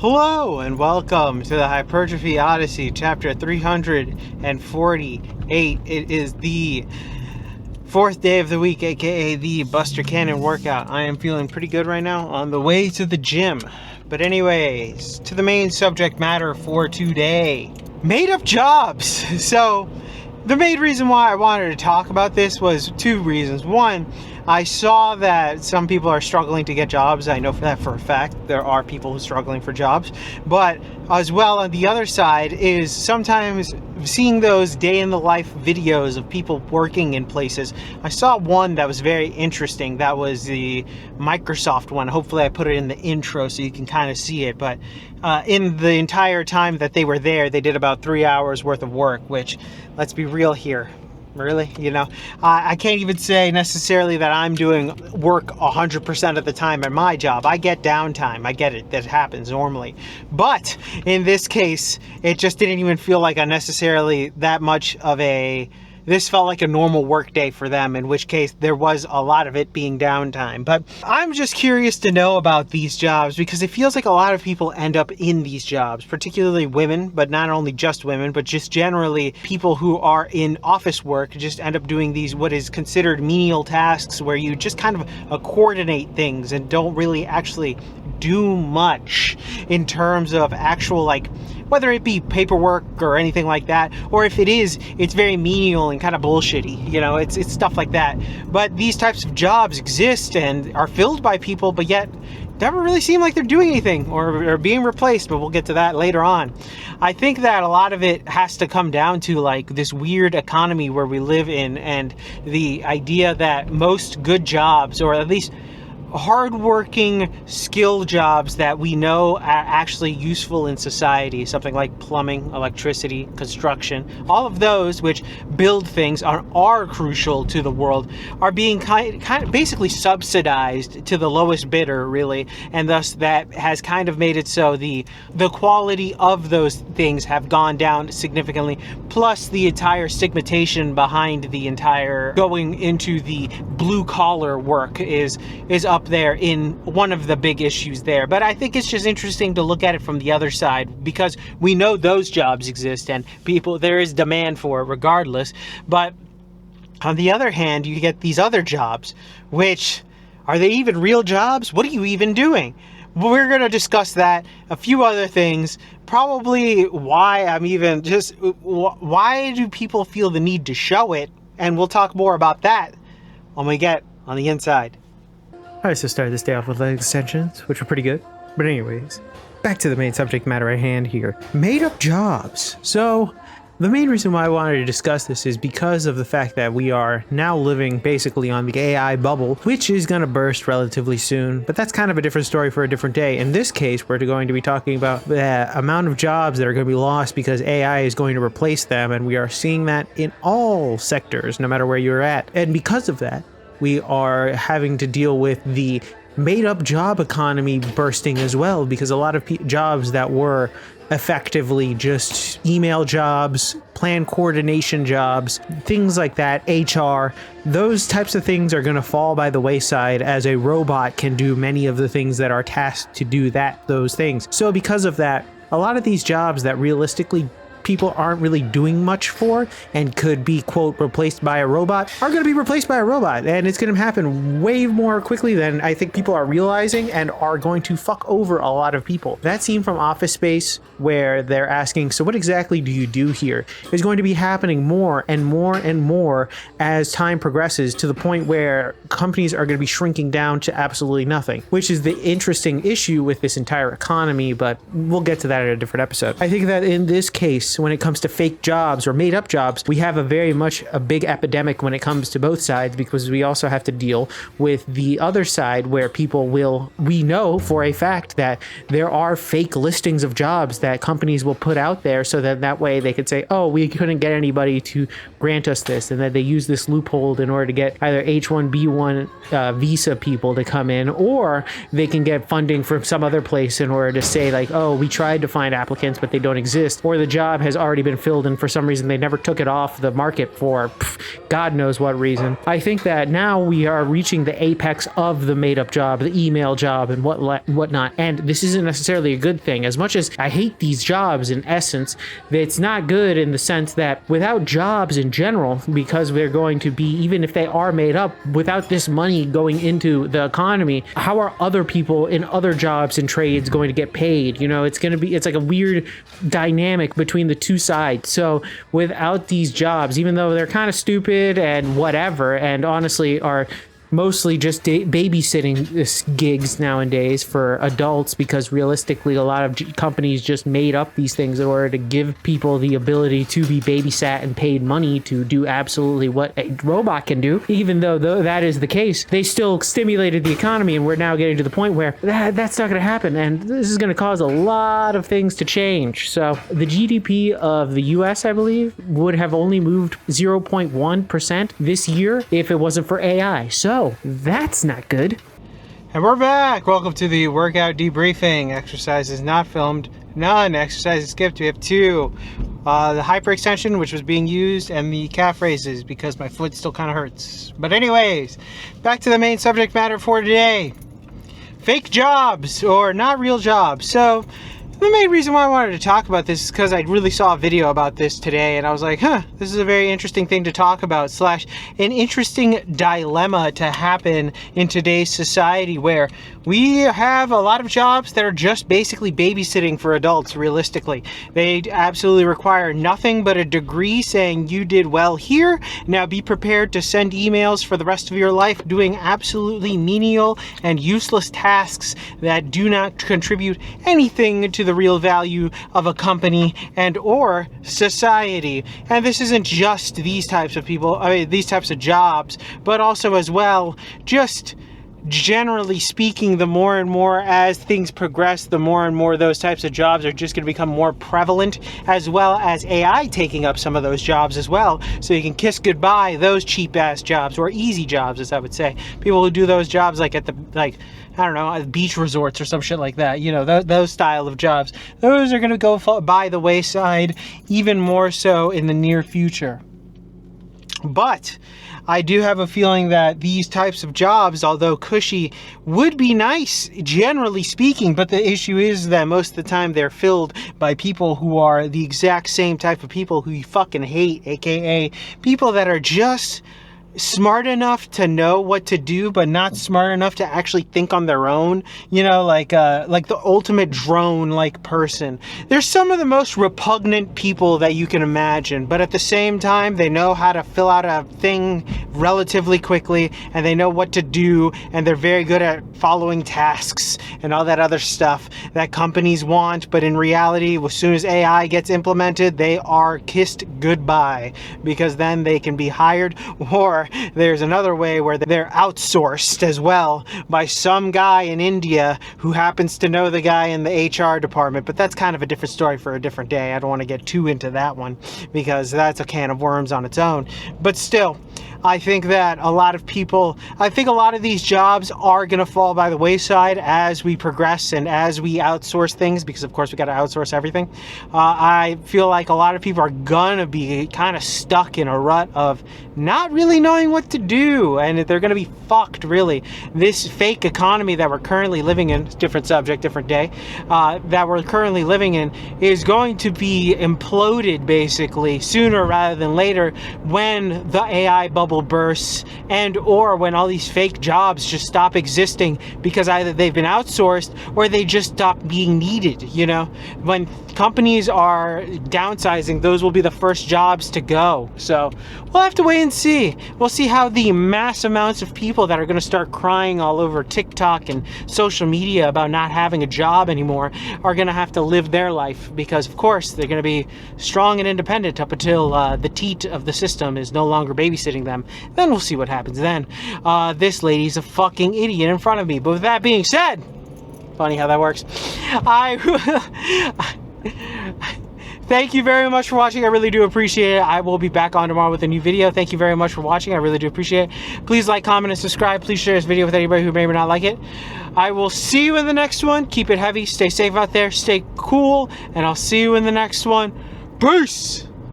Hello and welcome to the Hypertrophy Odyssey, chapter 348. It is the fourth day of the week, aka the Buster Cannon workout. I am feeling pretty good right now on the way to the gym. But anyways, to the main subject matter for today. Made up jobs! So, the main reason why I wanted to talk about this was two reasons. One, I saw that some people are struggling to get jobs. I know that for a fact. There are people who are struggling for jobs. But as well, on the other side is sometimes seeing those day in the life videos of people working in places. I saw one that was very interesting. That was the Microsoft one. Hopefully I put it in the intro so you can kind of see it. But in the entire time that they were there, they did about 3 hours worth of work, which, let's be real here. Really? You know, I can't even say necessarily that I'm doing work 100% of the time at my job. I get downtime. I get it. That happens normally. But in this case, it just didn't even feel like unnecessarily that much of a... This felt like a normal work day for them, in which case there was a lot of it being downtime. But I'm just curious to know about these jobs because it feels like a lot of people end up in these jobs, particularly women, but not only just women, but just generally people who are in office work just end up doing these what is considered menial tasks where you just kind of coordinate things and don't really actually do much in terms of actual, like, whether it be paperwork or anything like that, or if it is, it's very menial and kind of bullshitty, you know, it's stuff like that. But these types of jobs exist and are filled by people, but yet never really seem like they're doing anything or being replaced, but we'll get to that later on. I think that a lot of it has to come down to like this weird economy where we live in, and the idea that most good jobs, or at least hardworking skill jobs that we know are actually useful in society, something like plumbing, electricity, construction, all of those which build things are crucial to the world, are being kind of basically subsidized to the lowest bidder, really, and thus that has kind of made it so the quality of those things have gone down significantly, plus the entire stigmatization behind the entire going into the blue collar work is up there in one of the big issues there. But I think it's just interesting to look at it from the other side, because we know those jobs exist and there is demand for it regardless. But on the other hand, you get these other jobs, which, are they even real jobs? What are you even doing? We're going to discuss that, a few other things, probably why why do people feel the need to show it? And we'll talk more about that when we get on the inside. I also started this day off with leg extensions, which were pretty good. But anyways, back to the main subject matter at hand here. Made up jobs. So, the main reason why I wanted to discuss this is because of the fact that we are now living basically on the AI bubble, which is going to burst relatively soon. But that's kind of a different story for a different day. In this case, we're going to be talking about the amount of jobs that are going to be lost because AI is going to replace them. And we are seeing that in all sectors, no matter where you're at. And because of that, we are having to deal with the made-up job economy bursting as well, because a lot of jobs that were effectively just email jobs, plan coordination jobs, things like that, HR, those types of things are going to fall by the wayside as a robot can do many of the things that are tasked to do those things. So because of that, a lot of these jobs that realistically people aren't really doing much for and could be, quote, replaced by a robot are going to be replaced by a robot. And it's going to happen way more quickly than I think people are realizing, and are going to fuck over a lot of people. That scene from Office Space where they're asking, so what exactly do you do here, is going to be happening more and more and more as time progresses, to the point where companies are going to be shrinking down to absolutely nothing, which is the interesting issue with this entire economy, but we'll get to that in a different episode. I think that in this case, case when it comes to fake jobs or made up jobs, we have a big epidemic when it comes to both sides, because we also have to deal with the other side where we know for a fact that there are fake listings of jobs that companies will put out there so that way they could say, oh, we couldn't get anybody to grant us this, and that they use this loophole in order to get either H-1B1 visa people to come in, or they can get funding from some other place in order to say like, oh, we tried to find applicants but they don't exist, or the job has already been filled and for some reason they never took it off the market for God knows what reason. I think that now we are reaching the apex of the made up job, the email job and whatnot, and this isn't necessarily a good thing. As much as I hate these jobs, in essence, it's not good in the sense that without jobs in general, because they're going to be, even if they are made up, without this money going into the economy, how are other people in other jobs and trades going to get paid? It's like a weird dynamic between the two sides. So without these jobs, even though they're kind of stupid and whatever, and honestly are mostly just babysitting gigs nowadays for adults, because realistically a lot of companies just made up these things in order to give people the ability to be babysat and paid money to do absolutely what a robot can do. Even though that is the case, they still stimulated the economy, and we're now getting to the point where that's not going to happen, and this is going to cause a lot of things to change. So the GDP of the US, I believe, would have only moved 0.1% this year if it wasn't for AI. So that's not good. And we're back. Welcome to the workout debriefing. Exercises not filmed. None. Exercises skipped. We have two. The hyperextension, which was being used, and the calf raises, because my foot still kind of hurts. But anyways, back to the main subject matter for today. Fake jobs, or not real jobs. So the main reason why I wanted to talk about this is because I really saw a video about this today, and I was like, this is a very interesting thing to talk about, / an interesting dilemma to happen in today's society, where we have a lot of jobs that are just basically babysitting for adults. Realistically, they absolutely require nothing but a degree saying you did well here. Now be prepared to send emails for the rest of your life doing absolutely menial and useless tasks that do not contribute anything to the real value of a company and or society. And this isn't just these types of people, these types of jobs, but also as well, just generally speaking, the more and more as things progress, the more and more those types of jobs are just going to become more prevalent, as well as AI taking up some of those jobs as well. So you can kiss goodbye those cheap ass jobs, or easy jobs, as I would say. People who do those jobs like at the, I don't know, beach resorts or some shit like that, those style of jobs, those are going to go by the wayside even more so in the near future. But I do have a feeling that these types of jobs, although cushy, would be nice, generally speaking, but the issue is that most of the time they're filled by people who are the exact same type of people who you fucking hate, aka people that are just smart enough to know what to do, but not smart enough to actually think on their own. Like the ultimate drone-like person. They're some of the most repugnant people that you can imagine, but at the same time, they know how to fill out a thing relatively quickly, and they know what to do, and they're very good at following tasks and all that other stuff that companies want. But in reality, as soon as AI gets implemented, they are kissed goodbye, because then they can be hired, or there's another way where they're outsourced as well by some guy in India who happens to know the guy in the HR department. But that's kind of a different story for a different day. I don't want to get too into that one, because that's a can of worms on its own. But still, I think that a lot of these jobs are going to fall by the wayside as we progress and as we outsource things, because of course we got to outsource everything. I feel like a lot of people are going to be kind of stuck in a rut of not really knowing what to do, and they're going to be fucked, really. This fake economy that we're currently living in, different subject, different day, that we're currently living in is going to be imploded basically sooner rather than later, when the AI bubble bursts, and or when all these fake jobs just stop existing, because either they've been outsourced or they just stop being needed. When companies are downsizing, those will be the first jobs to go. So we'll have to wait and see. We'll see how the mass amounts of people that are going to start crying all over TikTok and social media about not having a job anymore are going to have to live their life, because of course they're going to be strong and independent up until the teat of the system is no longer babysitting them. Then we'll see what happens then. This lady's a fucking idiot in front of me. But with that being said, funny how that works. Thank you very much for watching. I really do appreciate it. I will be back on tomorrow with a new video. Thank you very much for watching. I really do appreciate it. Please like, comment, and subscribe. Please share this video with anybody who may or may not like it. I will see you in the next one. Keep it heavy. Stay safe out there. Stay cool. And I'll see you in the next one. Peace!